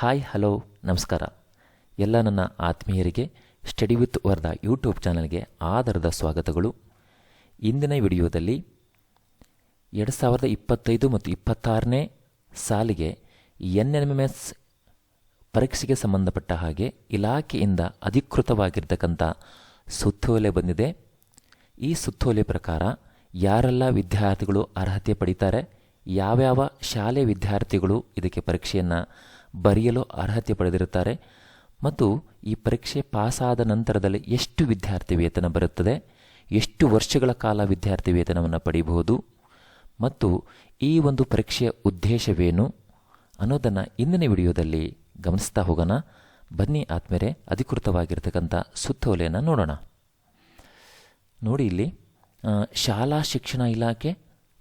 Hi hello ನಮಸ್ಕಾರ. ಎಲ್ಲ ನನ್ನ ಆತ್ಮೀಯರಿಗೆ ಸ್ಟಡಿ ವಿತ್ ವರ್ಧ ಯೂಟ್ಯೂಬ್ ಚಾನಲ್ಗೆ ಆದರದ ಸ್ವಾಗತಗಳು. ಇಂದಿನ ವಿಡಿಯೋದಲ್ಲಿ 2025 ಮತ್ತು 26ನೇ ಸಾಲಿಗೆ NMMS ಪರೀಕ್ಷೆಗೆ ಸಂಬಂಧಪಟ್ಟ ಹಾಗೆ ಇಲಾಖೆಯಿಂದ ಅಧಿಕೃತವಾಗಿರ್ತಕ್ಕಂಥ ಸುತ್ತೋಲೆ ಬಂದಿದೆ. ಈ ಸುತ್ತೋಲೆ ಪ್ರಕಾರ ಯಾರೆಲ್ಲ ವಿದ್ಯಾರ್ಥಿಗಳು ಅರ್ಹತೆ ಪಡೀತಾರೆ, ಯಾವ್ಯಾವ ಶಾಲೆ ವಿದ್ಯಾರ್ಥಿಗಳು ಇದಕ್ಕೆ ಪರೀಕ್ಷೆಯನ್ನು ಬರೆಯಲು ಅರ್ಹತೆ ಪಡೆದಿರುತ್ತಾರೆ ಮತ್ತು ಈ ಪರೀಕ್ಷೆ ಪಾಸಾದ ನಂತರದಲ್ಲಿ ಎಷ್ಟು ವಿದ್ಯಾರ್ಥಿ ವೇತನ ಬರುತ್ತದೆ, ಎಷ್ಟು ವರ್ಷಗಳ ಕಾಲ ವಿದ್ಯಾರ್ಥಿ ವೇತನವನ್ನು ಪಡೆಯಬಹುದು ಮತ್ತು ಈ ಒಂದು ಪರೀಕ್ಷೆಯ ಉದ್ದೇಶವೇನು ಅನ್ನೋದನ್ನು ಇಂದಿನ ವಿಡಿಯೋದಲ್ಲಿ ಗಮನಿಸ್ತಾ ಹೋಗೋಣ. ಬನ್ನಿ ಆದ್ಮೇಲೆ ಅಧಿಕೃತವಾಗಿರ್ತಕ್ಕಂಥ ಸುತ್ತೋಲೆಯನ್ನು ನೋಡೋಣ. ನೋಡಿ, ಇಲ್ಲಿ ಶಾಲಾ ಶಿಕ್ಷಣ ಇಲಾಖೆ,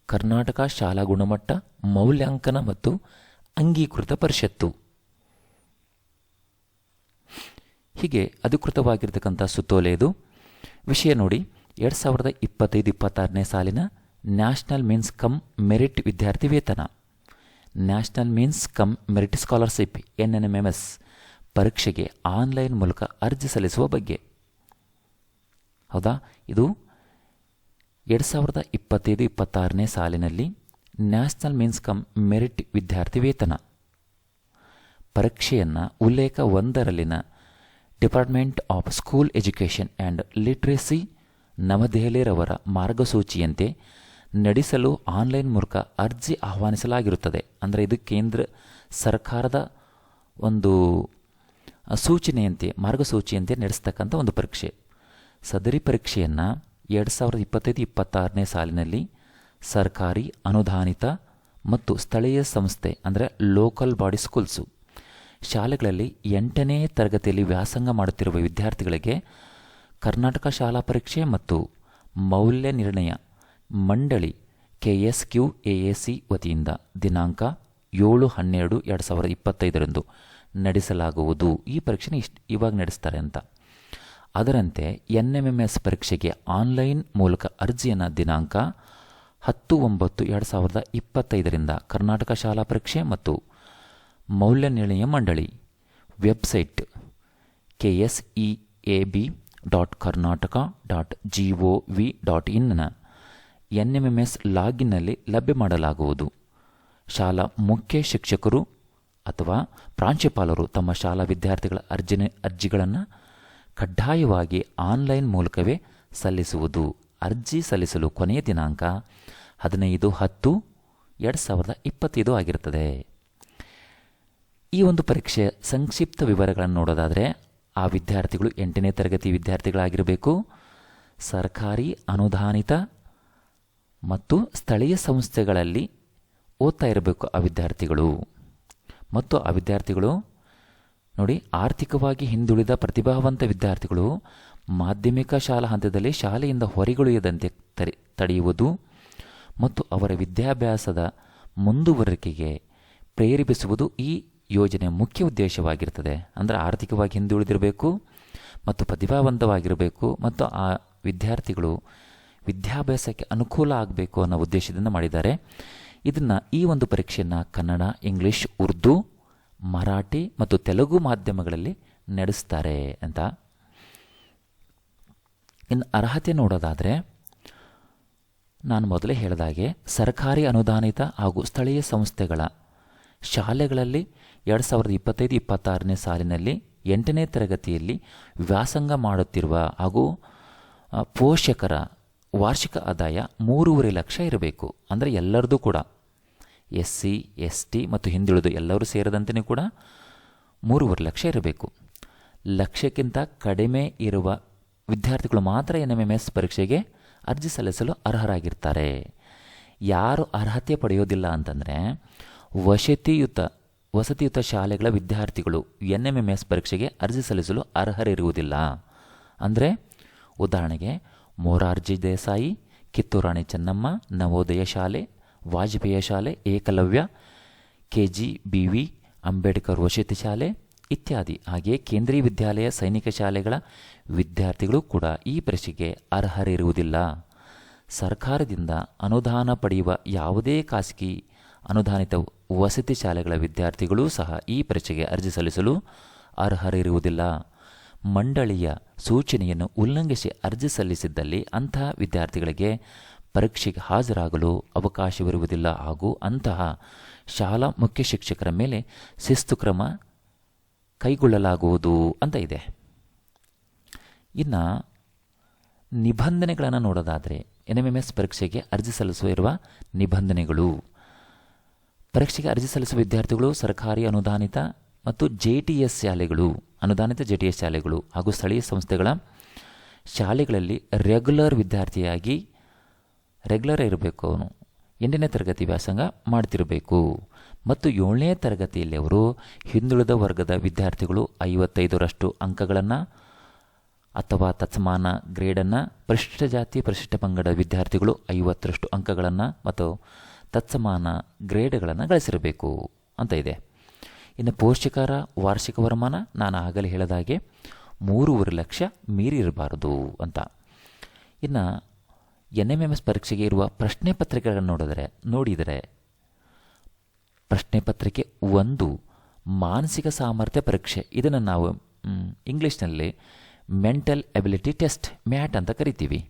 ಕರ್ನಾಟಕ ಶಾಲಾ ಗುಣಮಟ್ಟ ಮೌಲ್ಯಾಂಕನ ಮತ್ತು ಅಂಗೀಕೃತ ಪರಿಷತ್ತು, ಹೀಗೆ ಅಧಿಕೃತವಾಗಿರ್ತಕ್ಕಂಥ ಸುತ್ತೋಲೆ ಇದು. ವಿಷಯ ನೋಡಿ, 2025-26ನೇ ಸಾಲಿನ ನ್ಯಾಷನಲ್ ಮೀನ್ಸ್ ಕಮ್ ಮೆರಿಟ್ ವಿದ್ಯಾರ್ಥಿ ವೇತನ, national means come merit scholarship NMMS ಪರೀಕ್ಷೆಗೆ ಆನ್ಲೈನ್ ಮೂಲಕ ಅರ್ಜಿ ಸಲ್ಲಿಸುವ ಬಗ್ಗೆ. ಹೌದಾ, ಇದು 2025-26ನೇ ಸಾಲಿನಲ್ಲಿ ನ್ಯಾಷನಲ್ ಮೀನ್ಸ್ ಕಮ್ ಮೆರಿಟ್ ವಿದ್ಯಾರ್ಥಿ ವೇತನ ಪರೀಕ್ಷೆಯನ್ನು ಉಲ್ಲೇಖ 1ರಲ್ಲಿನ department of school education and literacy ನವದೆಹಲಿರವರ ಮಾರ್ಗಸೂಚಿಯಂತೆ ನಡೆಸಲು ಆನ್ಲೈನ್ ಮೂಲಕ ಅರ್ಜಿ ಆಹ್ವಾನಿಸಲಾಗಿರುತ್ತದೆ. ಅಂದರೆ ಇದು ಕೇಂದ್ರ ಸರ್ಕಾರದ ಒಂದು ಸೂಚನೆಯಂತೆ, ಮಾರ್ಗಸೂಚಿಯಂತೆ ನಡೆಸ್ತಕ್ಕಂಥ ಒಂದು ಪರೀಕ್ಷೆ. ಸದರಿ ಪರೀಕ್ಷೆಯನ್ನು 2025-26ನೇ ಸಾಲಿನಲ್ಲಿ ಸರ್ಕಾರಿ ಅನುದಾನಿತ ಮತ್ತು ಸ್ಥಳೀಯ ಸಂಸ್ಥೆ ಅಂದರೆ ಲೋಕಲ್ ಬಾಡಿ ಸ್ಕೂಲ್ಸು ಶಾಲೆಗಳಲ್ಲಿ 8ನೇ ತರಗತಿಯಲ್ಲಿ ವ್ಯಾಸಂಗ ಮಾಡುತ್ತಿರುವ ವಿದ್ಯಾರ್ಥಿಗಳಿಗೆ ಕರ್ನಾಟಕ ಶಾಲಾ ಪರೀಕ್ಷೆ ಮತ್ತು ಮೌಲ್ಯ ನಿರ್ಣಯ ಮಂಡಳಿ KSQAAC ವತಿಯಿಂದ ದಿನಾಂಕ 7/12/2025 ನಡೆಸಲಾಗುವುದು. ಈ ಪರೀಕ್ಷೆನ ಇವಾಗ ನಡೆಸ್ತಾರೆ ಅಂತ. ಅದರಂತೆ NMMS ಪರೀಕ್ಷೆಗೆ ಆನ್ಲೈನ್ ಮೂಲಕ ಅರ್ಜಿಯನ್ನು ದಿನಾಂಕ 10/9/2025 ಕರ್ನಾಟಕ ಶಾಲಾ ಪರೀಕ್ಷೆ ಮತ್ತು ಮೌಲ್ಯ ನಿರ್ಣಯ ಮಂಡಳಿ ವೆಬ್ಸೈಟ್ kseab.karnataka.gov.in NMMS ಲಾಗಿನ್ನಲ್ಲಿ ಲಭ್ಯ ಮಾಡಲಾಗುವುದು. ಶಾಲಾ ಮುಖ್ಯ ಶಿಕ್ಷಕರು ಅಥವಾ ಪ್ರಾಂಶುಪಾಲರು ತಮ್ಮ ಶಾಲಾ ವಿದ್ಯಾರ್ಥಿಗಳ ಅರ್ಜಿಗಳನ್ನು ಕಡ್ಡಾಯವಾಗಿ ಆನ್ಲೈನ್ ಮೂಲಕವೇ ಸಲ್ಲಿಸುವುದು. ಅರ್ಜಿ ಸಲ್ಲಿಸಲು ಕೊನೆಯ ದಿನಾಂಕ 15/10/2025 ಆಗಿರುತ್ತದೆ. ಈ ಒಂದು ಪರೀಕ್ಷೆಯ ಸಂಕ್ಷಿಪ್ತ ವಿವರಗಳನ್ನು ನೋಡೋದಾದರೆ, ಆ ವಿದ್ಯಾರ್ಥಿಗಳು 8ನೇ ತರಗತಿ ವಿದ್ಯಾರ್ಥಿಗಳಾಗಿರಬೇಕು, ಸರ್ಕಾರಿ ಅನುದಾನಿತ ಮತ್ತು ಸ್ಥಳೀಯ ಸಂಸ್ಥೆಗಳಲ್ಲಿ ಓದ್ತಾ ಇರಬೇಕು ಆ ವಿದ್ಯಾರ್ಥಿಗಳು. ಮತ್ತು ಆ ವಿದ್ಯಾರ್ಥಿಗಳು ನೋಡಿ, ಆರ್ಥಿಕವಾಗಿ ಹಿಂದುಳಿದ ಪ್ರತಿಭಾವಂತ ವಿದ್ಯಾರ್ಥಿಗಳು ಮಾಧ್ಯಮಿಕ ಶಾಲಾ ಹಂತದಲ್ಲಿ ಶಾಲೆಯಿಂದ ಹೊರಗುಳಿಯದಂತೆ ತಡೆಯುವುದು ಮತ್ತು ಅವರ ವಿದ್ಯಾಭ್ಯಾಸದ ಮುಂದುವರಿಕೆಗೆ ಪ್ರೇರೇಪಿಸುವುದು ಈ ಯೋಜನೆಯ ಮುಖ್ಯ ಉದ್ದೇಶವಾಗಿರ್ತದೆ. ಅಂದರೆ ಆರ್ಥಿಕವಾಗಿ ಹಿಂದುಳಿದಿರಬೇಕು ಮತ್ತು ಪ್ರತಿಭಾವಂತವಾಗಿರಬೇಕು ಮತ್ತು ಆ ವಿದ್ಯಾರ್ಥಿಗಳು ವಿದ್ಯಾಭ್ಯಾಸಕ್ಕೆ ಅನುಕೂಲ ಆಗಬೇಕು ಅನ್ನೋ ಉದ್ದೇಶದಿಂದ ಮಾಡಿದ್ದಾರೆ. ಇದನ್ನು, ಈ ಒಂದು ಪರೀಕ್ಷೆಯನ್ನು ಕನ್ನಡ, ಇಂಗ್ಲಿಷ್, ಉರ್ದು, ಮರಾಠಿ ಮತ್ತು ತೆಲುಗು ಮಾಧ್ಯಮಗಳಲ್ಲಿ ನಡೆಸ್ತಾರೆ ಅಂತ. ಇನ್ನು ಅರ್ಹತೆ ನೋಡೋದಾದರೆ, ನಾನು ಮೊದಲೇ ಹೇಳಿದಾಗೆ ಸರ್ಕಾರಿ ಅನುದಾನಿತ ಹಾಗೂ ಸ್ಥಳೀಯ ಸಂಸ್ಥೆಗಳ ಶಾಲೆಗಳಲ್ಲಿ 2025-26ನೇ ಸಾಲಿನಲ್ಲಿ 8ನೇ ತರಗತಿಯಲ್ಲಿ ವ್ಯಾಸಂಗ ಮಾಡುತ್ತಿರುವ ಹಾಗೂ ಪೋಷಕರ ವಾರ್ಷಿಕ ಆದಾಯ 3.5 ಲಕ್ಷ ಇರಬೇಕು. ಅಂದರೆ ಎಲ್ಲರದು ಕೂಡ SC, ST ಮತ್ತು ಹಿಂದುಳಿದು ಎಲ್ಲರೂ ಸೇರಿದಂತೆಯೂ ಕೂಡ 3.5 ಲಕ್ಷ ಇರಬೇಕು. ಲಕ್ಷಕ್ಕಿಂತ ಕಡಿಮೆ ಇರುವ ವಿದ್ಯಾರ್ಥಿಗಳು ಮಾತ್ರ NMMS ಪರೀಕ್ಷೆಗೆ ಅರ್ಜಿ ಸಲ್ಲಿಸಲು ಅರ್ಹರಾಗಿರ್ತಾರೆ. ಯಾರು ಅರ್ಹತೆ ಪಡೆಯೋದಿಲ್ಲ ಅಂತಂದರೆ, ವಸತಿಯುತ ಶಾಲೆಗಳ ವಿದ್ಯಾರ್ಥಿಗಳು NMMS ಪರೀಕ್ಷೆಗೆ ಅರ್ಜಿ ಸಲ್ಲಿಸಲು ಅರ್ಹರಿರುವುದಿಲ್ಲ. ಅಂದರೆ ಉದಾಹರಣೆಗೆ ಮೊರಾರ್ಜಿ ದೇಸಾಯಿ, ಕಿತ್ತೂರು ರಾಣಿ ಚೆನ್ನಮ್ಮ ನವೋದಯ ಶಾಲೆ, ವಾಜಪೇಯಿ ಶಾಲೆ, ಏಕಲವ್ಯ, KGBV ಅಂಬೇಡ್ಕರ್ ವಸತಿ ಶಾಲೆ ಇತ್ಯಾದಿ. ಹಾಗೆಯೇ ಕೇಂದ್ರೀಯ ವಿದ್ಯಾಲಯ, ಸೈನಿಕ ಶಾಲೆಗಳ ವಿದ್ಯಾರ್ಥಿಗಳು ಕೂಡ ಈ ಪರೀಕ್ಷೆಗೆ ಅರ್ಹರಿರುವುದಿಲ್ಲ. ಸರ್ಕಾರದಿಂದ ಅನುದಾನ ಪಡೆಯುವ ಯಾವುದೇ ಖಾಸಗಿ ಅನುದಾನಿತ ವಸತಿ ಶಾಲೆಗಳ ವಿದ್ಯಾರ್ಥಿಗಳೂ ಸಹ ಈ ಪರೀಕ್ಷೆಗೆ ಅರ್ಜಿ ಸಲ್ಲಿಸಲು ಅರ್ಹರಿರುವುದಿಲ್ಲ. ಮಂಡಳಿಯ ಸೂಚನೆಯನ್ನು ಉಲ್ಲಂಘಿಸಿ ಅರ್ಜಿ ಸಲ್ಲಿಸಿದ್ದಲ್ಲಿ ಅಂತಹ ವಿದ್ಯಾರ್ಥಿಗಳಿಗೆ ಪರೀಕ್ಷೆಗೆ ಹಾಜರಾಗಲು ಅವಕಾಶವಿರುವುದಿಲ್ಲ ಹಾಗೂ ಅಂತಹ ಶಾಲಾ ಮುಖ್ಯ ಶಿಕ್ಷಕರ ಮೇಲೆ ಶಿಸ್ತು ಕ್ರಮ ಕೈಗೊಳ್ಳಲಾಗುವುದು ಅಂತ ಇದೆ. ಇನ್ನು ನಿಬಂಧನೆಗಳನ್ನು ನೋಡೋದಾದರೆ NMMS ಪರೀಕ್ಷೆಗೆ ಅರ್ಜಿ ಇರುವ ನಿಬಂಧನೆಗಳು. ಪರೀಕ್ಷೆಗೆ ಅರ್ಜಿ ಸಲ್ಲಿಸುವ ವಿದ್ಯಾರ್ಥಿಗಳು ಸರ್ಕಾರಿ ಅನುದಾನಿತ ಮತ್ತು JTS ಶಾಲೆಗಳು, ಅನುದಾನಿತ JTS ಶಾಲೆಗಳು ಹಾಗೂ ಸ್ಥಳೀಯ ಸಂಸ್ಥೆಗಳ ಶಾಲೆಗಳಲ್ಲಿ ರೆಗ್ಯುಲರ್ ವಿದ್ಯಾರ್ಥಿಯಾಗಿ ಇರಬೇಕು. ಅವನು 8ನೇ ತರಗತಿ ವ್ಯಾಸಂಗ ಮಾಡ್ತಿರಬೇಕು ಮತ್ತು 7ನೇ ತರಗತಿಯಲ್ಲಿ ಅವರು ಹಿಂದುಳಿದ ವರ್ಗದ ವಿದ್ಯಾರ್ಥಿಗಳು 55ರಷ್ಟು ಅಂಕಗಳನ್ನು ಅಥವಾ ತತ್ಸಮಾನ ಗ್ರೇಡನ್ನು, ಪರಿಶಿಷ್ಟ ಜಾತಿ ಪರಿಶಿಷ್ಟ ಪಂಗಡ ವಿದ್ಯಾರ್ಥಿಗಳು 50ರಷ್ಟು ಅಂಕಗಳನ್ನು ಮತ್ತು ತತ್ಸಮಾನ ಗ್ರೇಡ್ಗಳನ್ನು ಗಳಿಸಿರಬೇಕು ಅಂತ ಇದೆ. ಇನ್ನು ಪೋಷಕರ ವಾರ್ಷಿಕ ವರಮಾನ ನಾನು ಆಗಲೇ ಹೇಳಿದಾಗೆ 3.5 ಲಕ್ಷ ಮೀರಿ ಇರಬಾರದು ಅಂತ. ಇನ್ನು NMMS ಪರೀಕ್ಷೆಗೆ ಇರುವ ಪ್ರಶ್ನೆ ಪತ್ರಿಕೆಗಳನ್ನು ನೋಡಿದರೆ ಪ್ರಶ್ನೆ ಪತ್ರಿಕೆ 1 ಮಾನಸಿಕ ಸಾಮರ್ಥ್ಯ ಪರೀಕ್ಷೆ. ಇದನ್ನು ನಾವು ಇಂಗ್ಲೀಷ್ನಲ್ಲಿ ಮೆಂಟಲ್ ಎಬಿಲಿಟಿ ಟೆಸ್ಟ್, ಮ್ಯಾಟ್ ಅಂತ ಕರಿತೀವಿ.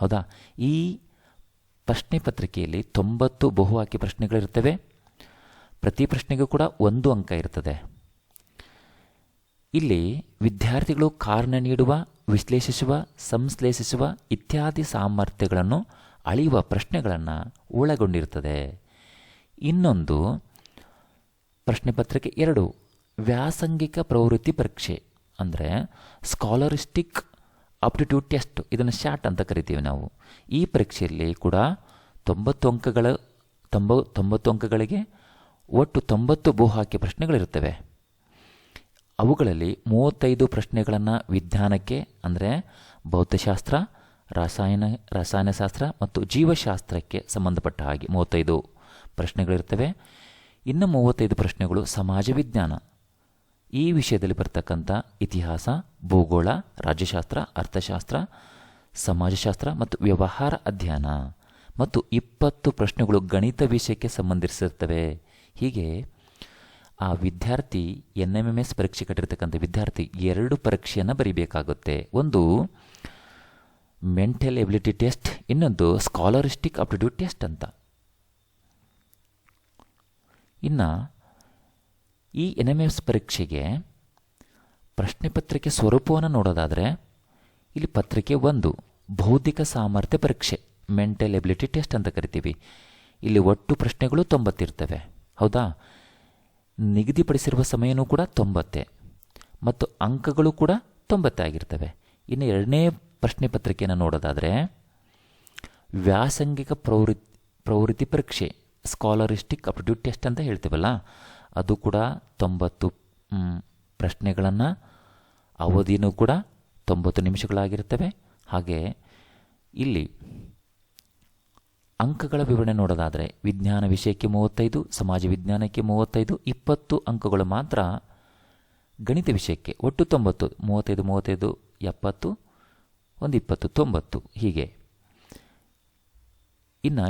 ಹೌದಾ? ಈ ಪ್ರಶ್ನೆ ಪತ್ರಿಕೆಯಲ್ಲಿ 90 ಬಹು ಆಯ್ಕೆ ಪ್ರಶ್ನೆಗಳಿರ್ತವೆ. ಪ್ರತಿ ಪ್ರಶ್ನೆಗೂ ಕೂಡ 1 ಅಂಕ ಇರ್ತದೆ. ಇಲ್ಲಿ ವಿದ್ಯಾರ್ಥಿಗಳು ಕಾರಣ ನೀಡುವ, ವಿಶ್ಲೇಷಿಸುವ, ಸಂಶ್ಲೇಷಿಸುವ ಇತ್ಯಾದಿ ಸಾಮರ್ಥ್ಯಗಳನ್ನು ಅಳೆಯುವ ಪ್ರಶ್ನೆಗಳನ್ನು ಒಳಗೊಂಡಿರ್ತದೆ. ಇನ್ನೊಂದು ಪ್ರಶ್ನೆ ಪತ್ರಿಕೆ 2 ವ್ಯಾಸಂಗಿಕ ಪ್ರವೃತ್ತಿ ಪರೀಕ್ಷೆ, ಅಂದರೆ ಸ್ಕಾಲರಿಸ್ಟಿಕ್ ಆಪ್ಟಿಟ್ಯೂಡ್ ಟೆಸ್ಟ್. ಇದನ್ನು ಶಾಟ್ ಅಂತ ಕರಿತೀವಿ ನಾವು. ಈ ಪರೀಕ್ಷೆಯಲ್ಲಿ ಕೂಡ 90 ಅಂಕಗಳಿಗೆ ಒಟ್ಟು 90 ಬಹು ಆಯ್ಕೆ ಪ್ರಶ್ನೆಗಳಿರ್ತವೆ. ಅವುಗಳಲ್ಲಿ 35 ಪ್ರಶ್ನೆಗಳನ್ನು ವಿಜ್ಞಾನಕ್ಕೆ, ಅಂದರೆ ಭೌತಶಾಸ್ತ್ರ, ರಸಾಯನಶಾಸ್ತ್ರ ಮತ್ತು ಜೀವಶಾಸ್ತ್ರಕ್ಕೆ ಸಂಬಂಧಪಟ್ಟ ಹಾಗೆ 35 ಪ್ರಶ್ನೆಗಳಿರ್ತವೆ. ಇನ್ನು 35 ಪ್ರಶ್ನೆಗಳು ಸಮಾಜ ವಿಜ್ಞಾನ, ಈ ವಿಷಯದಲ್ಲಿ ಬರ್ತಕ್ಕಂಥ ಇತಿಹಾಸ, ಭೂಗೋಳ, ರಾಜ್ಯಶಾಸ್ತ್ರ, ಅರ್ಥಶಾಸ್ತ್ರ, ಸಮಾಜಶಾಸ್ತ್ರ ಮತ್ತು ವ್ಯವಹಾರ ಅಧ್ಯಯನ ಮತ್ತು 20 ಪ್ರಶ್ನೆಗಳು ಗಣಿತ ವಿಷಯಕ್ಕೆ ಸಂಬಂಧಿಸಿರ್ತವೆ. ಹೀಗೆ ಆ ವಿದ್ಯಾರ್ಥಿ NMMS ಪರೀಕ್ಷೆ ಕಟ್ಟಿರ್ತಕ್ಕಂಥ ವಿದ್ಯಾರ್ಥಿ 2 ಪರೀಕ್ಷೆಯನ್ನು ಬರೀಬೇಕಾಗುತ್ತೆ. ಒಂದು ಮೆಂಟಲ್ ಎಬಿಲಿಟಿ ಟೆಸ್ಟ್, ಇನ್ನೊಂದು ಸ್ಕಾಲರಿಸ್ಟಿಕ್ ಆಪ್ಟಿಟ್ಯೂಡ್ ಟೆಸ್ಟ್ ಅಂತ. ಇನ್ನು ಈ NMMS ಪರೀಕ್ಷೆಗೆ ಪ್ರಶ್ನೆ ಪತ್ರಿಕೆ ಸ್ವರೂಪವನ್ನು ನೋಡೋದಾದರೆ ಇಲ್ಲಿ ಪತ್ರಿಕೆ 1 ಬೌದ್ಧಿಕ ಸಾಮರ್ಥ್ಯ ಪರೀಕ್ಷೆ, ಮೆಂಟಲ್ ಎಬಿಲಿಟಿ ಟೆಸ್ಟ್ ಅಂತ ಕರಿತೀವಿ. ಇಲ್ಲಿ ಒಟ್ಟು ಪ್ರಶ್ನೆಗಳು 90 ಇರ್ತವೆ. ಹೌದಾ? ನಿಗದಿಪಡಿಸಿರುವ ಸಮಯನೂ ಕೂಡ 90 ಮತ್ತು ಅಂಕಗಳು ಕೂಡ 90 ಆಗಿರ್ತವೆ. ಇನ್ನು 2ನೇ ಪ್ರಶ್ನೆ ಪತ್ರಿಕೆಯನ್ನು ನೋಡೋದಾದರೆ ವ್ಯಾಸಂಗಿಕ ಪ್ರವೃತ್ತಿ ಪರೀಕ್ಷೆ, ಸ್ಕಾಲರಿಸ್ಟಿಕ್ ಆಪ್ಟಿಟ್ಯೂಡ್ ಟೆಸ್ಟ್ ಅಂತ ಹೇಳ್ತೀವಲ್ಲ, ಅದು ಕೂಡ 90 ಪ್ರಶ್ನೆಗಳನ್ನು, ಅವಧಿನೂ ಕೂಡ 90 ನಿಮಿಷಗಳಾಗಿರ್ತವೆ. ಹಾಗೆ ಇಲ್ಲಿ ಅಂಕಗಳ ವಿವರಣೆ ನೋಡೋದಾದರೆ ವಿಜ್ಞಾನ ವಿಷಯಕ್ಕೆ 35, ಸಮಾಜ ವಿಜ್ಞಾನಕ್ಕೆ 35, 20 ಅಂಕಗಳು ಮಾತ್ರ ಗಣಿತ ವಿಷಯಕ್ಕೆ. ಒಟ್ಟು 90, 35, 70, 20, 90 ಹೀಗೆ. ಇನ್ನು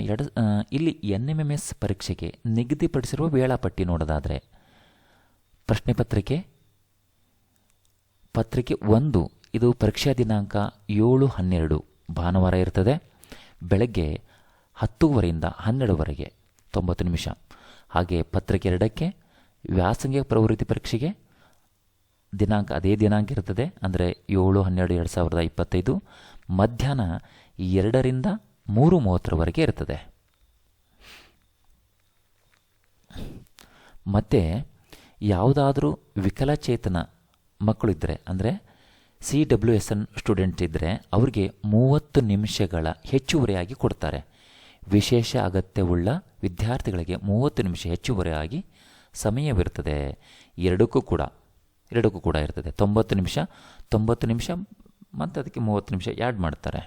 ಇಲ್ಲಿ NMMS ಪರೀಕ್ಷೆಗೆ ನಿಗದಿಪಡಿಸಿರುವ ವೇಳಾಪಟ್ಟಿ ನೋಡೋದಾದರೆ ಪ್ರಶ್ನೆ ಪತ್ರಿಕೆ 1 ಇದು ಪರೀಕ್ಷಾ ದಿನಾಂಕ 7/12 ಭಾನುವಾರ ಇರ್ತದೆ. ಬೆಳಗ್ಗೆ 10:00 ರಿಂದ 12:00ವರೆಗೆ 90 ನಿಮಿಷ. ಹಾಗೆ ಪತ್ರಿಕೆ 2ಕ್ಕೆ ವ್ಯಾಸಂಗಿಕ ಪ್ರವೃತ್ತಿ ಪರೀಕ್ಷೆಗೆ ಅದೇ ದಿನಾಂಕ ಇರ್ತದೆ, ಅಂದರೆ 7/12/2025 ಮಧ್ಯಾಹ್ನ 2 ರಿಂದ 3:30ವರೆಗೆ ಇರ್ತದೆ. ಮತ್ತು ಯಾವುದಾದ್ರೂ ವಿಕಲಚೇತನ ಮಕ್ಕಳಿದ್ದರೆ, ಅಂದರೆ CWSN ಸ್ಟೂಡೆಂಟ್ ಇದ್ದರೆ ಅವರಿಗೆ 30 ನಿಮಿಷಗಳ ಹೆಚ್ಚುವರಿಯಾಗಿ ಕೊಡ್ತಾರೆ. ವಿಶೇಷ ಅಗತ್ಯವುಳ್ಳ ವಿದ್ಯಾರ್ಥಿಗಳಿಗೆ 30 ನಿಮಿಷ ಹೆಚ್ಚುವರಿಯಾಗಿ ಸಮಯವಿರುತ್ತದೆ. ಎರಡಕ್ಕೂ ಕೂಡ ಇರ್ತದೆ. 90 ನಿಮಿಷ ಮತ್ತು ಅದಕ್ಕೆ 30 ನಿಮಿಷ ಆ್ಯಡ್ ಮಾಡ್ತಾರೆ.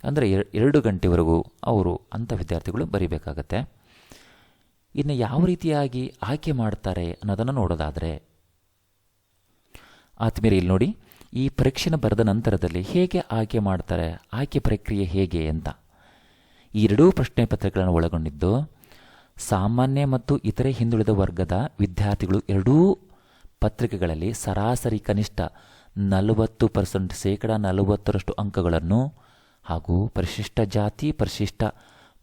ಅಂದರೆ 2 ಗಂಟೆವರೆಗೂ ಅವರು ಅಂಥ ವಿದ್ಯಾರ್ಥಿಗಳು ಬರೀಬೇಕಾಗತ್ತೆ. ಇನ್ನು ಯಾವ ರೀತಿಯಾಗಿ ಆಯ್ಕೆ ಮಾಡ್ತಾರೆ ಅನ್ನೋದನ್ನು ನೋಡೋದಾದರೆ ಆತ್ಮೀಯರೇ, ಇಲ್ಲಿ ನೋಡಿ, ಈ ಪರೀಕ್ಷೆನ ಬರೆದ ನಂತರದಲ್ಲಿ ಹೇಗೆ ಆಯ್ಕೆ ಮಾಡ್ತಾರೆ, ಆಯ್ಕೆ ಪ್ರಕ್ರಿಯೆ ಹೇಗೆ ಅಂತ. ಈ 2 ಪ್ರಶ್ನೆ ಪತ್ರಿಕೆಗಳನ್ನು ಒಳಗೊಂಡಿದ್ದು ಸಾಮಾನ್ಯ ಮತ್ತು ಇತರೆ ಹಿಂದುಳಿದ ವರ್ಗದ ವಿದ್ಯಾರ್ಥಿಗಳು ಎರಡೂ ಪತ್ರಿಕೆಗಳಲ್ಲಿ ಸರಾಸರಿ ಕನಿಷ್ಠ 40% ಶೇಕಡ 40ರಷ್ಟು ಅಂಕಗಳನ್ನು ಹಾಗೂ ಪರಿಶಿಷ್ಟ ಜಾತಿ ಪರಿಶಿಷ್ಟ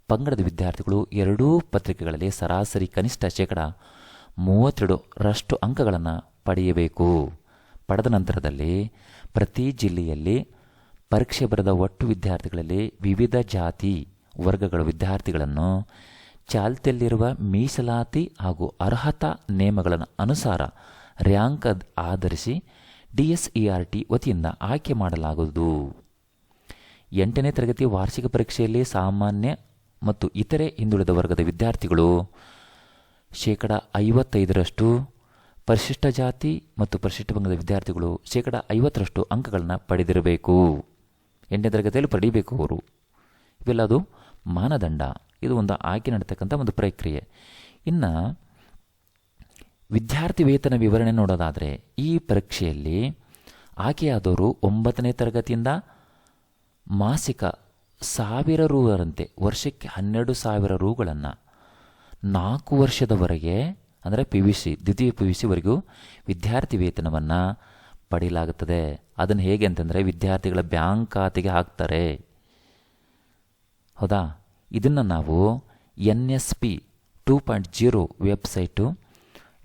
ಪಂಗಡದ ವಿದ್ಯಾರ್ಥಿಗಳು ಎರಡೂ ಪತ್ರಿಕೆಗಳಲ್ಲಿ ಸರಾಸರಿ ಕನಿಷ್ಠ ಶೇಕಡ 32ರಷ್ಟು ಅಂಕಗಳನ್ನು ಪಡೆಯಬೇಕು. ಪಡೆದ ನಂತರದಲ್ಲಿ ಪ್ರತಿ ಜಿಲ್ಲೆಯಲ್ಲಿ ಪರೀಕ್ಷೆ ಬರೆದ ಒಟ್ಟು ವಿದ್ಯಾರ್ಥಿಗಳಲ್ಲಿ ವಿವಿಧ ಜಾತಿ ವರ್ಗಗಳ ವಿದ್ಯಾರ್ಥಿಗಳನ್ನು ಚಾಲ್ತಿಯಲ್ಲಿರುವ ಮೀಸಲಾತಿ ಹಾಗೂ ಅರ್ಹತಾ ನಿಯಮಗಳ ಅನುಸಾರ ರ್ಯಾಂಕ್ ಆಧರಿಸಿ DSERT ವತಿಯಿಂದ ಆಯ್ಕೆ ಮಾಡಲಾಗುವುದು. 8ನೇ ತರಗತಿ ವಾರ್ಷಿಕ ಪರೀಕ್ಷೆಯಲ್ಲಿ ಸಾಮಾನ್ಯ ಮತ್ತು ಇತರೆ ಹಿಂದುಳಿದ ವರ್ಗದ ವಿದ್ಯಾರ್ಥಿಗಳು ಶೇಕಡ 55ರಷ್ಟು, ಪರಿಶಿಷ್ಟ ಜಾತಿ ಮತ್ತು ಪರಿಶಿಷ್ಟ ಪಂಗಡದ ವಿದ್ಯಾರ್ಥಿಗಳು ಶೇಕಡ 50ರಷ್ಟು ಅಂಕಗಳನ್ನು ಪಡೆದಿರಬೇಕು. 8ನೇ ತರಗತಿಯಲ್ಲಿ ಪಡೆಯಬೇಕು ಅವರು. ಇವೆಲ್ಲ ಅದು ಮಾನದಂಡ. ಇದು ಒಂದು ಆಯ್ಕೆ ನಡೀತಕ್ಕಂಥ ಒಂದು ಪ್ರಕ್ರಿಯೆ. ಇನ್ನು ವಿದ್ಯಾರ್ಥಿ ವೇತನ ವಿವರಣೆ ನೋಡೋದಾದರೆ ಈ ಪರೀಕ್ಷೆಯಲ್ಲಿ ಆಯ್ಕೆಯಾದವರು 9ನೇ ತರಗತಿಯಿಂದ ಮಾಸಿಕ 1000 ರೂಗಳಂತೆ ವರ್ಷಕ್ಕೆ 12,000 ರೂಗಳನ್ನು 4 ವರ್ಷದವರೆಗೆ ಅಂದರೆ PUC ದ್ವಿತೀಯ PUCವರೆಗೂ ವಿದ್ಯಾರ್ಥಿ ವೇತನವನ್ನು ಪಡೆಯಲಾಗುತ್ತದೆ. ಅದನ್ನು ಹೇಗೆ ಅಂತಂದರೆ ವಿದ್ಯಾರ್ಥಿಗಳ ಬ್ಯಾಂಕ್ ಖಾತೆಗೆ ಹಾಕ್ತಾರೆ. ಹೌದಾ? ಇದನ್ನು ನಾವು NSP 2.0 ವೆಬ್ಸೈಟು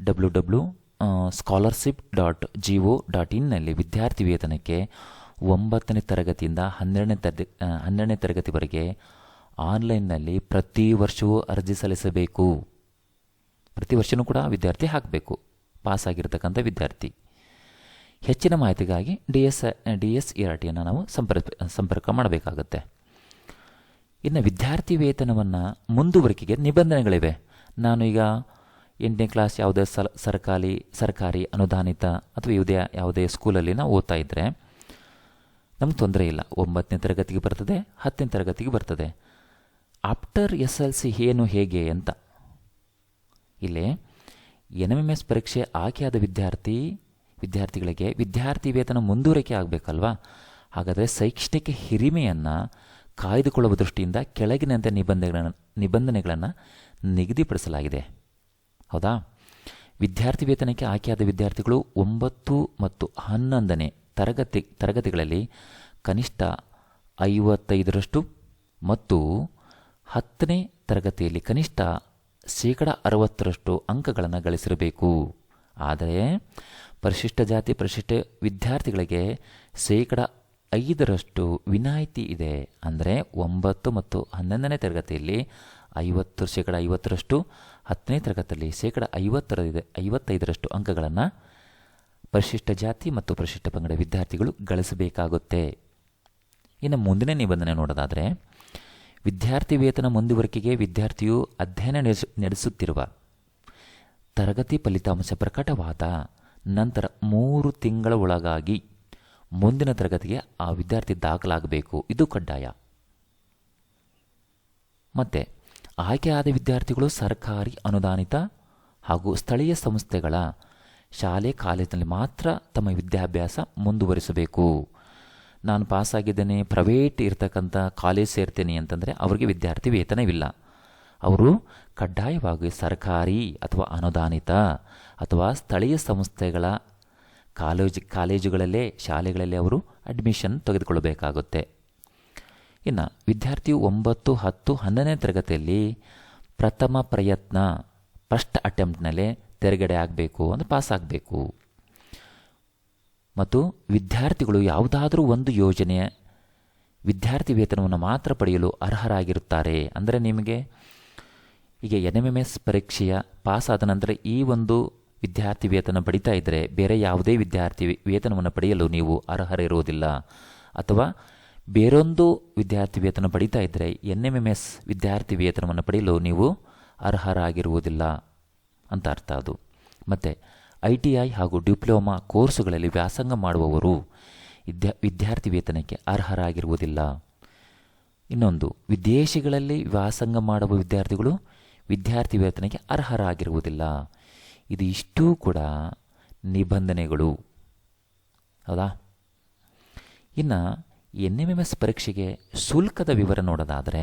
www.scholarship.go.in ನಲ್ಲಿ ವಿದ್ಯಾರ್ಥಿ ವೇತನಕ್ಕೆ 9ನೇ ತರಗತಿಯಿಂದ 12ನೇ ತರಗತಿವರೆಗೆ ಆನ್ಲೈನ್ನಲ್ಲಿ ಪ್ರತಿ ವರ್ಷವೂ ಅರ್ಜಿ ಸಲ್ಲಿಸಬೇಕು. ಪ್ರತಿ ವರ್ಷವೂ ಕೂಡ ವಿದ್ಯಾರ್ಥಿ ಹಾಕಬೇಕು, ಪಾಸಾಗಿರ್ತಕ್ಕಂಥ ವಿದ್ಯಾರ್ಥಿ. ಹೆಚ್ಚಿನ ಮಾಹಿತಿಗಾಗಿ DSERTಯನ್ನು ನಾವು ಸಂಪರ್ಕ ಮಾಡಬೇಕಾಗುತ್ತೆ. ಇನ್ನು ವಿದ್ಯಾರ್ಥಿ ವೇತನವನ್ನು ಮುಂದುವರಿಕೆಗೆ ನಿಬಂಧನೆಗಳಿವೆ. ನಾನು ಈಗ 8ನೇ ಕ್ಲಾಸ್ ಯಾವುದೇ ಸರ್ಕಾರಿ ಅನುದಾನಿತ ಅಥವಾ ಯಾವುದೇ ಸ್ಕೂಲಲ್ಲಿ ನಾವು ಓದ್ತಾ ಇದ್ದರೆ ನಮ್ಗೆ ತೊಂದರೆ ಇಲ್ಲ. 9ನೇ ತರಗತಿಗೆ ಬರ್ತದೆ, 10ನೇ ತರಗತಿಗೆ ಬರ್ತದೆ. ಆಫ್ಟರ್ SLC ಏನು ಹೇಗೆ ಅಂತ ಇಲ್ಲಿ NMMS ಪರೀಕ್ಷೆ ಆಯ್ಕೆಯಾದ ವಿದ್ಯಾರ್ಥಿಗಳಿಗೆ ವಿದ್ಯಾರ್ಥಿ ವೇತನ ಮುಂದುವರಿಕೆ ಆಗಬೇಕಲ್ವಾ? ಹಾಗಾದರೆ ಶೈಕ್ಷಣಿಕ ಹಿರಿಮೆಯನ್ನು ಕಾಯ್ದುಕೊಳ್ಳುವ ದೃಷ್ಟಿಯಿಂದ ಕೆಳಗಿನಂತೆ ನಿಬಂಧನೆಗಳನ್ನು ನಿಗದಿಪಡಿಸಲಾಗಿದೆ. ಹೌದಾ? ವಿದ್ಯಾರ್ಥಿ ವೇತನಕ್ಕೆ ಆಯ್ಕೆಯಾದ ವಿದ್ಯಾರ್ಥಿಗಳು 9 ಮತ್ತು 11ನೇ ತರಗತಿಗಳಲ್ಲಿ ಕನಿಷ್ಠ 55ರಷ್ಟು ಮತ್ತು 10ನೇ ತರಗತಿಯಲ್ಲಿ ಕನಿಷ್ಠ ಶೇಕಡ 60ರಷ್ಟು ಅಂಕಗಳನ್ನು ಗಳಿಸಿರಬೇಕು. ಆದರೆ ಪರಿಶಿಷ್ಟ ಜಾತಿ ಪರಿಶಿಷ್ಟ ವಿದ್ಯಾರ್ಥಿಗಳಿಗೆ ಶೇಕಡ 5ರಷ್ಟು ವಿನಾಯಿತಿ ಇದೆ. ಅಂದರೆ 9 ಮತ್ತು 11ನೇ ತರಗತಿಯಲ್ಲಿ ಶೇಕಡ 50ರಷ್ಟು, 10ನೇ ತರಗತಿಯಲ್ಲಿ ಶೇಕಡ 55ರಷ್ಟು ಅಂಕಗಳನ್ನು ಪರಿಶಿಷ್ಟ ಜಾತಿ ಮತ್ತು ಪರಿಶಿಷ್ಟ ಪಂಗಡ ವಿದ್ಯಾರ್ಥಿಗಳು ಗಳಿಸಬೇಕಾಗುತ್ತೆ. ಇನ್ನು ಮುಂದಿನ ನಿಬಂಧನೆ ನೋಡೋದಾದರೆ ವಿದ್ಯಾರ್ಥಿ ವೇತನ ಮುಂದುವರಿಕೆಗೆ ವಿದ್ಯಾರ್ಥಿಯು ಅಧ್ಯಯನ ನಡೆಸುತ್ತಿರುವ ತರಗತಿ ಫಲಿತಾಂಶ ಪ್ರಕಟವಾದ ನಂತರ 3 ತಿಂಗಳ ಒಳಗಾಗಿ ಮುಂದಿನ ತರಗತಿಗೆ ಆ ವಿದ್ಯಾರ್ಥಿ ದಾಖಲಾಗಬೇಕು. ಇದು ಕಡ್ಡಾಯ. ಮತ್ತು ಆಯ್ಕೆಯಾದ ವಿದ್ಯಾರ್ಥಿಗಳು ಸರ್ಕಾರಿ ಅನುದಾನಿತ ಹಾಗೂ ಸ್ಥಳೀಯ ಸಂಸ್ಥೆಗಳ ಶಾಲೆ ಕಾಲೇಜಿನಲ್ಲಿ ಮಾತ್ರ ತಮ್ಮ ವಿದ್ಯಾಭ್ಯಾಸ ಮುಂದುವರಿಸಬೇಕು. ನಾನು ಪಾಸಾಗಿದ್ದೇನೆ, ಪ್ರೈವೇಟ್ ಇರ್ತಕ್ಕಂಥ ಕಾಲೇಜ್ ಸೇರ್ತೇನೆ ಅಂತಂದರೆ ಅವರಿಗೆ ವಿದ್ಯಾರ್ಥಿ ವೇತನವಿಲ್ಲ. ಅವರು ಕಡ್ಡಾಯವಾಗಿ ಸರ್ಕಾರಿ ಅಥವಾ ಅನುದಾನಿತ ಅಥವಾ ಸ್ಥಳೀಯ ಸಂಸ್ಥೆಗಳ ಕಾಲೇಜುಗಳಲ್ಲೇ ಶಾಲೆಗಳಲ್ಲೇ ಅವರು ಅಡ್ಮಿಷನ್ ತೆಗೆದುಕೊಳ್ಳಬೇಕಾಗುತ್ತೆ. ಇನ್ನು ವಿದ್ಯಾರ್ಥಿಯು 9, 10, 11ನೇ ತರಗತಿಯಲ್ಲಿ ಪ್ರಥಮ ಪ್ರಯತ್ನ ಫಸ್ಟ್ ಅಟೆಂಪ್ಟ್ನಲ್ಲೇ ತೆರಗಡೆ ಆಗಬೇಕು, ಅಂದರೆ ಪಾಸ್ ಆಗಬೇಕು. ಮತ್ತು ವಿದ್ಯಾರ್ಥಿಗಳು ಯಾವುದಾದ್ರೂ ಒಂದು ಯೋಜನೆಯ ವಿದ್ಯಾರ್ಥಿ ವೇತನವನ್ನು ಮಾತ್ರ ಪಡೆಯಲು ಅರ್ಹರಾಗಿರುತ್ತಾರೆ. ಅಂದರೆ ನಿಮಗೆ ಈಗ NMMS ಪರೀಕ್ಷೆಯ ಪಾಸ್ ಆದ ನಂತರ ಈ ಒಂದು ವಿದ್ಯಾರ್ಥಿ ವೇತನ ಪಡಿತಾ ಇದ್ದರೆ ಬೇರೆ ಯಾವುದೇ ವಿದ್ಯಾರ್ಥಿ ವೇತನವನ್ನು ಪಡೆಯಲು ನೀವು ಅರ್ಹರಿರುವುದಿಲ್ಲ. ಅಥವಾ ಬೇರೊಂದು ವಿದ್ಯಾರ್ಥಿ ವೇತನ ಪಡಿತಾ ಇದ್ದರೆ NMMS ವಿದ್ಯಾರ್ಥಿ ವೇತನವನ್ನು ಪಡೆಯಲು ನೀವು ಅರ್ಹರಾಗಿರುವುದಿಲ್ಲ ಅಂತ ಅರ್ಥ ಅದು. ಮತ್ತು ITI ಹಾಗೂ ಡಿಪ್ಲೊಮಾ ಕೋರ್ಸುಗಳಲ್ಲಿ ವ್ಯಾಸಂಗ ಮಾಡುವವರು ವಿದ್ಯಾರ್ಥಿ ವೇತನಕ್ಕೆ ಅರ್ಹರಾಗಿರುವುದಿಲ್ಲ. ಇನ್ನೊಂದು, ವಿದೇಶಗಳಲ್ಲಿ ವ್ಯಾಸಂಗ ಮಾಡುವ ವಿದ್ಯಾರ್ಥಿಗಳು ವಿದ್ಯಾರ್ಥಿ ವೇತನಕ್ಕೆ ಅರ್ಹರಾಗಿರುವುದಿಲ್ಲ. ಇದು ಇಷ್ಟೂ ಕೂಡ ನಿಬಂಧನೆಗಳು. ಹೌದಾ? ಇನ್ನು NMMS ಪರೀಕ್ಷೆಗೆ ಶುಲ್ಕದ ವಿವರ ನೋಡೋದಾದರೆ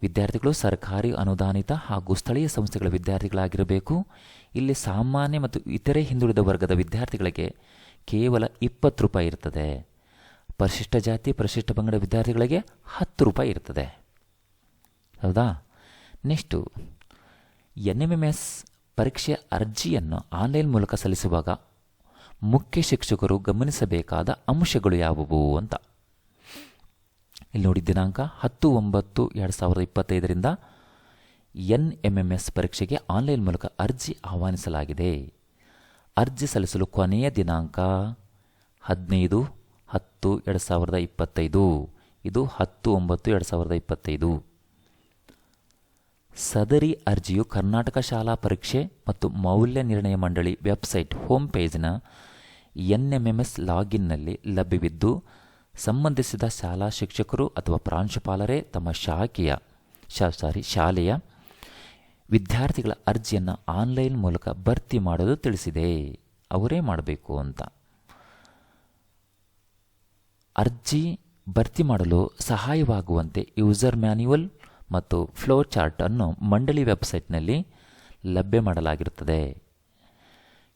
ವಿದ್ಯಾರ್ಥಿಗಳು ಸರ್ಕಾರಿ ಅನುದಾನಿತ ಹಾಗೂ ಸ್ಥಳೀಯ ಸಂಸ್ಥೆಗಳ ವಿದ್ಯಾರ್ಥಿಗಳಾಗಿರಬೇಕು. ಇಲ್ಲಿ ಸಾಮಾನ್ಯ ಮತ್ತು ಇತರೆ ಹಿಂದುಳಿದ ವರ್ಗದ ವಿದ್ಯಾರ್ಥಿಗಳಿಗೆ ಕೇವಲ 20 ರೂಪಾಯಿ ಇರ್ತದೆ. ಪರಿಶಿಷ್ಟ ಜಾತಿ ಪರಿಶಿಷ್ಟ ಪಂಗಡ ವಿದ್ಯಾರ್ಥಿಗಳಿಗೆ 10 ರೂಪಾಯಿ ಇರ್ತದೆ. ಹೌದಾ? ನೆಕ್ಸ್ಟು NMMS ಪರೀಕ್ಷೆಯ ಅರ್ಜಿಯನ್ನು ಆನ್ಲೈನ್ ಮೂಲಕ ಸಲ್ಲಿಸುವಾಗ ಮುಖ್ಯ ಶಿಕ್ಷಕರು ಗಮನಿಸಬೇಕಾದ ಅಂಶಗಳು ಯಾವುವು ಅಂತ ಇಲ್ಲಿ ನೋಡಿ. ದಿನಾಂಕ 10/9/2025 NMMS ಪರೀಕ್ಷೆಗೆ ಆನ್ಲೈನ್ ಮೂಲಕ ಅರ್ಜಿ ಆಹ್ವಾನಿಸಲಾಗಿದೆ. ಅರ್ಜಿ ಸಲ್ಲಿಸಲು ಕೊನೆಯ ದಿನಾಂಕ 15/10/2025. ಇದು 10/9/2025. ಸದರಿ ಅರ್ಜಿಯು ಕರ್ನಾಟಕ ಶಾಲಾ ಪರೀಕ್ಷೆ ಮತ್ತು ಮೌಲ್ಯ ನಿರ್ಣಯ ಮಂಡಳಿ ವೆಬ್ಸೈಟ್ ಹೋಮ್ ಪೇಜ್ನ NMMS ಲಾಗಿನ್ನಲ್ಲಿ ಲಭ್ಯವಿದ್ದು, ಸಂಬಂಧಿಸಿದ ಶಾಲಾ ಶಿಕ್ಷಕರು ಅಥವಾ ಪ್ರಾಂಶುಪಾಲರೇ ತಮ್ಮ ಶಾಲೆಯ ವಿದ್ಯಾರ್ಥಿಗಳ ಅರ್ಜಿಯನ್ನು ಆನ್ಲೈನ್ ಮೂಲಕ ಭರ್ತಿ ಮಾಡಲು ತಿಳಿಸಿದೆ. ಅವರೇ ಮಾಡಬೇಕು ಅಂತ. ಅರ್ಜಿ ಭರ್ತಿ ಮಾಡಲು ಸಹಾಯವಾಗುವಂತೆ ಯೂಸರ್ ಮ್ಯಾನ್ಯುವಲ್ ಮತ್ತು ಫ್ಲೋ ಚಾರ್ಟ್ ಅನ್ನು ಮಂಡಳಿ ವೆಬ್ಸೈಟ್ನಲ್ಲಿ ಲಭ್ಯ ಮಾಡಲಾಗಿರುತ್ತದೆ.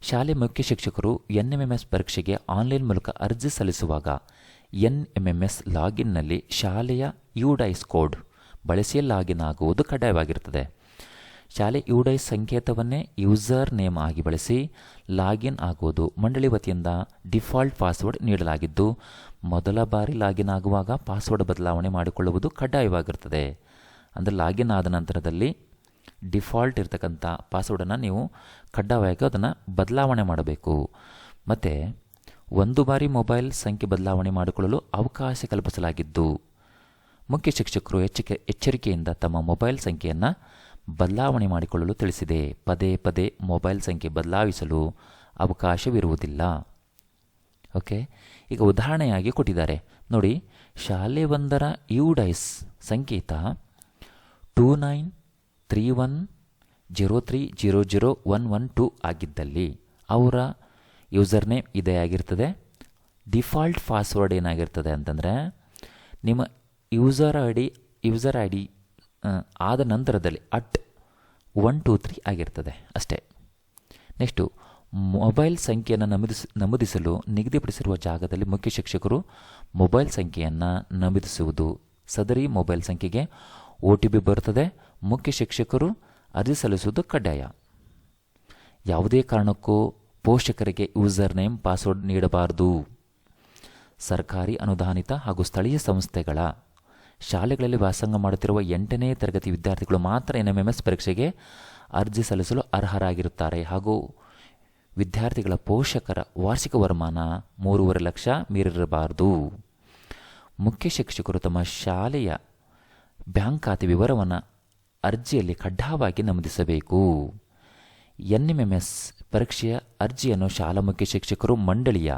ಶಾಲೆ ಮುಖ್ಯ ಶಿಕ್ಷಕರು NMMS ಪರೀಕ್ಷೆಗೆ ಆನ್ಲೈನ್ ಮೂಲಕ ಅರ್ಜಿ ಸಲ್ಲಿಸುವಾಗ NMMS ಲಾಗಿನ್ನಲ್ಲಿ ಶಾಲೆಯ UDIS ಕೋಡ್ ಬಳಸಿ ಲಾಗಿನ್ ಆಗುವುದು ಕಡ್ಡಾಯವಾಗಿರುತ್ತದೆ. ಶಾಲೆ UDIS ಸಂಕೇತವನ್ನೇ ಯೂಸರ್ ನೇಮ್ ಆಗಿ ಬಳಸಿ ಲಾಗಿನ್ ಆಗುವುದು ಮಂಡಳಿ ವತಿಯಿಂದ ಡಿಫಾಲ್ಟ್ ಪಾಸ್ವರ್ಡ್ ನೀಡಲಾಗಿದ್ದು, ಮೊದಲ ಬಾರಿ ಲಾಗಿನ್ ಆಗುವಾಗ ಪಾಸ್ವರ್ಡ್ ಬದಲಾವಣೆ ಮಾಡಿಕೊಳ್ಳುವುದು ಕಡ್ಡಾಯವಾಗಿರುತ್ತದೆ. ಅಂದರೆ ಲಾಗಿನ್ ಆದ ನಂತರದಲ್ಲಿ ಡಿಫಾಲ್ಟ್ ಇರತಕ್ಕಂಥ ಪಾಸ್ವರ್ಡನ್ನು ನೀವು ಕಡ್ಡಾಯವಾಗಿ ಅದನ್ನು ಬದಲಾವಣೆ ಮಾಡಬೇಕು. ಮತ್ತು ಒಂದು ಬಾರಿ ಮೊಬೈಲ್ ಸಂಖ್ಯೆ ಬದಲಾವಣೆ ಮಾಡಿಕೊಳ್ಳಲು ಅವಕಾಶ ಕಲ್ಪಿಸಲಾಗಿದ್ದು, ಮುಖ್ಯ ಶಿಕ್ಷಕರು ಎಚ್ಚರಿಕೆಯಿಂದ ತಮ್ಮ ಮೊಬೈಲ್ ಸಂಖ್ಯೆಯನ್ನು ಬದಲಾವಣೆ ಮಾಡಿಕೊಳ್ಳಲು ತಿಳಿಸಿದೆ. ಪದೇ ಪದೇ ಮೊಬೈಲ್ ಸಂಖ್ಯೆ ಬದಲಾಯಿಸಲು ಅವಕಾಶವಿರುವುದಿಲ್ಲ. ಓಕೆ, ಈಗ ಉದಾಹರಣೆಯಾಗಿ ಕೊಟ್ಟಿದ್ದಾರೆ ನೋಡಿ. ಶಾಲೆ ಒಂದರ UDIS ಸಂಕೇತ 293103000112 ಆಗಿದ್ದಲ್ಲಿ ಅವರ ಯೂಸರ್ ನೇಮ್ ಇದೇ ಆಗಿರ್ತದೆ. ಡಿಫಾಲ್ಟ್ ಪಾಸ್ವರ್ಡ್ ಏನಾಗಿರ್ತದೆ ಅಂತಂದರೆ ನಿಮ್ಮ ಯೂಸರ್ ಐ ಡಿ ಆದ ನಂತರದಲ್ಲಿ @123 ಆಗಿರ್ತದೆ ಅಷ್ಟೇ. ನೆಕ್ಸ್ಟು ಮೊಬೈಲ್ ಸಂಖ್ಯೆಯನ್ನು ನಮೂದಿಸಲು ನಿಗದಿಪಡಿಸಿರುವ ಜಾಗದಲ್ಲಿ ಮುಖ್ಯ ಶಿಕ್ಷಕರು ಮೊಬೈಲ್ ಸಂಖ್ಯೆಯನ್ನು ನಮೂದಿಸುವುದು. ಸದರಿ ಮೊಬೈಲ್ ಸಂಖ್ಯೆಗೆ OTP ಬರುತ್ತದೆ. ಮುಖ್ಯ ಶಿಕ್ಷಕರು ಅರ್ಜಿ ಸಲ್ಲಿಸುವುದು ಕಡ್ಡಾಯ. ಯಾವುದೇ ಕಾರಣಕ್ಕೂ ಪೋಷಕರಿಗೆ ಯೂಸರ್ ನೇಮ್ ಪಾಸ್ವರ್ಡ್ ನೀಡಬಾರದು. ಸರ್ಕಾರಿ ಅನುದಾನಿತ ಹಾಗೂ ಸ್ಥಳೀಯ ಸಂಸ್ಥೆಗಳ ಶಾಲೆಗಳಲ್ಲಿ ವ್ಯಾಸಂಗ ಮಾಡುತ್ತಿರುವ 8ನೇ ತರಗತಿ ವಿದ್ಯಾರ್ಥಿಗಳು ಮಾತ್ರ NMMS ಪರೀಕ್ಷೆಗೆ ಅರ್ಜಿ ಸಲ್ಲಿಸಲು ಅರ್ಹರಾಗಿರುತ್ತಾರೆ. ಹಾಗೂ ವಿದ್ಯಾರ್ಥಿಗಳ ಪೋಷಕರ ವಾರ್ಷಿಕ ವರಮಾನ 3.5 ಲಕ್ಷ ಮೀರಿರಬಾರದು. ಮುಖ್ಯ ಶಿಕ್ಷಕರು ತಮ್ಮ ಶಾಲೆಯ ಬ್ಯಾಂಕ್ ಖಾತೆ ವಿವರವನ್ನು ಅರ್ಜಿಯಲ್ಲಿ ಕಡ್ಡಾಯವಾಗಿ ನಮೂದಿಸಬೇಕು. NMMS ಪರೀಕ್ಷೆಯ ಅರ್ಜಿಯನ್ನು ಶಾಲಾ ಮುಖ್ಯ ಶಿಕ್ಷಕರು ಮಂಡಳಿಯ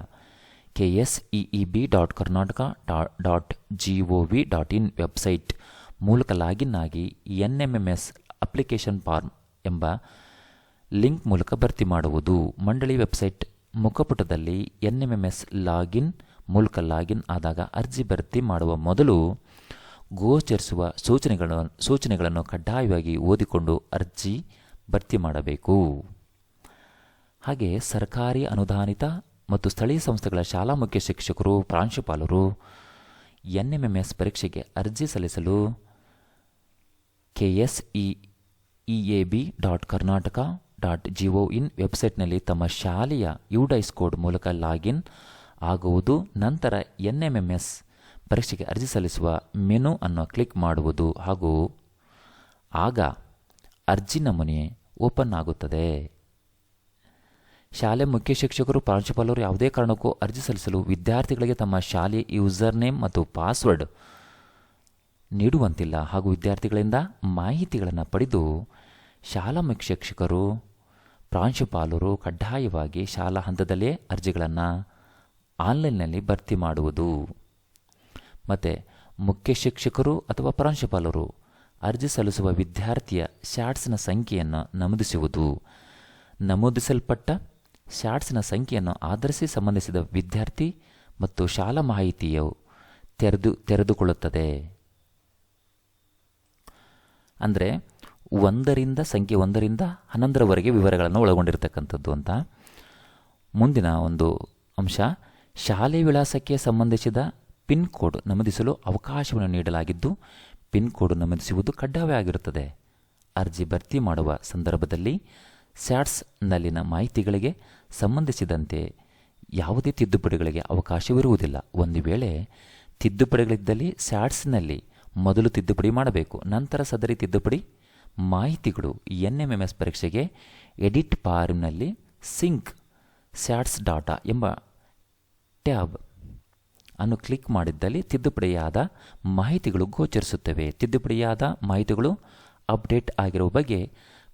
KSEEB.karnataka.gov.in ವೆಬ್ಸೈಟ್ ಮೂಲಕ ಲಾಗಿನ್ ಆಗಿ NMMS ಅಪ್ಲಿಕೇಶನ್ ಫಾರ್ಮ್ ಎಂಬ ಲಿಂಕ್ ಮೂಲಕ ಭರ್ತಿ ಮಾಡುವುದು. ಮಂಡಳಿ ವೆಬ್ಸೈಟ್ ಮುಖಪುಟದಲ್ಲಿ NMMS ಲಾಗಿನ್ ಮೂಲಕ ಲಾಗಿನ್ ಆದಾಗ ಅರ್ಜಿ ಭರ್ತಿ ಮಾಡುವ ಮೊದಲು ಗೋಚರಿಸುವ ಸೂಚನೆಗಳನ್ನು ಕಡ್ಡಾಯವಾಗಿ ಓದಿಕೊಂಡು ಅರ್ಜಿ ಭರ್ತಿ ಮಾಡಬೇಕು. ಹಾಗೆ ಸರ್ಕಾರಿ ಅನುದಾನಿತ ಮತ್ತು ಸ್ಥಳೀಯ ಸಂಸ್ಥೆಗಳ ಶಾಲಾ ಮುಖ್ಯ ಶಿಕ್ಷಕರು ಪ್ರಾಂಶುಪಾಲರು NMMS ಪರೀಕ್ಷೆಗೆ ಅರ್ಜಿ ಸಲ್ಲಿಸಲು KSEEB.karnataka.gov.in ವೆಬ್ಸೈಟ್ನಲ್ಲಿ ತಮ್ಮ ಶಾಲೆಯ UDIS ಕೋಡ್ ಮೂಲಕ ಲಾಗಿನ್ ಆಗುವುದು. ನಂತರ NMMS ಪರೀಕ್ಷೆಗೆ ಅರ್ಜಿ ಸಲ್ಲಿಸುವ ಮೆನು ಅನ್ನು ಕ್ಲಿಕ್ ಮಾಡುವುದು ಹಾಗೂ ಆಗ ಅರ್ಜಿ ನಮೂನೆ ಓಪನ್ ಆಗುತ್ತದೆ. ಶಾಲೆ ಮುಖ್ಯ ಶಿಕ್ಷಕರು ಪ್ರಾಂಶುಪಾಲರು ಯಾವುದೇ ಕಾರಣಕ್ಕೂ ಅರ್ಜಿ ಸಲ್ಲಿಸಲು ವಿದ್ಯಾರ್ಥಿಗಳಿಗೆ ತಮ್ಮ ಶಾಲೆಯ ಯೂಸರ್ ನೇಮ್ ಮತ್ತು ಪಾಸ್ವರ್ಡ್ ನೀಡುವಂತಿಲ್ಲ. ಹಾಗೂ ವಿದ್ಯಾರ್ಥಿಗಳಿಂದ ಮಾಹಿತಿಗಳನ್ನು ಪಡೆದು ಶಾಲಾ ಮುಖ್ಯ ಶಿಕ್ಷಕರು ಪ್ರಾಂಶುಪಾಲರು ಕಡ್ಡಾಯವಾಗಿ ಶಾಲಾ ಹಂತದಲ್ಲೇ ಅರ್ಜಿಗಳನ್ನು ಆನ್ಲೈನ್ನಲ್ಲಿ ಭರ್ತಿ ಮಾಡುವುದು. ಮತ್ತು ಮುಖ್ಯ ಶಿಕ್ಷಕರು ಅಥವಾ ಪ್ರಾಂಶುಪಾಲರು ಅರ್ಜಿ ಸಲ್ಲಿಸುವ ವಿದ್ಯಾರ್ಥಿಯ ಶಾಟ್ಸ್ನ ಸಂಖ್ಯೆಯನ್ನು ನಮೂದಿಸುವುದು. ನಮೂದಿಸಲ್ಪಟ್ಟ ಶಾಟ್ಸ್ನ ಸಂಖ್ಯೆಯನ್ನು ಆಧರಿಸಿ ಸಂಬಂಧಿಸಿದ ವಿದ್ಯಾರ್ಥಿ ಮತ್ತು ಶಾಲಾ ಮಾಹಿತಿಯು ತೆರೆದುಕೊಳ್ಳುತ್ತದೆ. ಅಂದರೆ ಸಂಖ್ಯೆ 1ರಿಂದ 11ರವರೆಗೆ ವಿವರಗಳನ್ನು ಒಳಗೊಂಡಿರ್ತಕ್ಕಂಥದ್ದು ಅಂತ. ಮುಂದಿನ ಒಂದು ಅಂಶ, ಶಾಲೆ ವಿಳಾಸಕ್ಕೆ ಸಂಬಂಧಿಸಿದ ಪಿನ್ ಕೋಡ್ ನಮೂದಿಸಲು ಅವಕಾಶವನ್ನು ನೀಡಲಾಗಿದ್ದು ಪಿನ್ ಕೋಡ್ ನಮೂದಿಸುವುದು ಕಡ್ಡಾಯವಾಗಿರುತ್ತದೆ. ಅರ್ಜಿ ಭರ್ತಿ ಮಾಡುವ ಸಂದರ್ಭದಲ್ಲಿ ಸ್ಯಾಟ್ಸ್ನಲ್ಲಿನ ಮಾಹಿತಿಗಳಿಗೆ ಸಂಬಂಧಿಸಿದಂತೆ ಯಾವುದೇ ತಿದ್ದುಪಡಿಗಳಿಗೆ ಅವಕಾಶವಿರುವುದಿಲ್ಲ. ಒಂದು ವೇಳೆ ತಿದ್ದುಪಡಿಗಳಿದ್ದಲ್ಲಿ ಸ್ಯಾಟ್ಸ್ನಲ್ಲಿ ಮೊದಲು ತಿದ್ದುಪಡಿ ಮಾಡಬೇಕು. ನಂತರ ಸದರಿ ತಿದ್ದುಪಡಿ ಮಾಹಿತಿಗಳು NMMS ಪರೀಕ್ಷೆಗೆ ಎಡಿಟ್ ಫಾರ್ಮ್ನಲ್ಲಿ ಸಿಂಕ್ ಸ್ಯಾಟ್ಸ್ ಡಾಟಾ ಎಂಬ ಟ್ಯಾಬ್ ಅನ್ನು ಕ್ಲಿಕ್ ಮಾಡಿದ್ದಲ್ಲಿ ತಿದ್ದುಪಡಿಯಾದ ಮಾಹಿತಿಗಳು ಗೋಚರಿಸುತ್ತವೆ. ತಿದ್ದುಪಡಿಯಾದ ಮಾಹಿತಿಗಳು ಅಪ್ಡೇಟ್ ಆಗಿರುವ ಬಗ್ಗೆ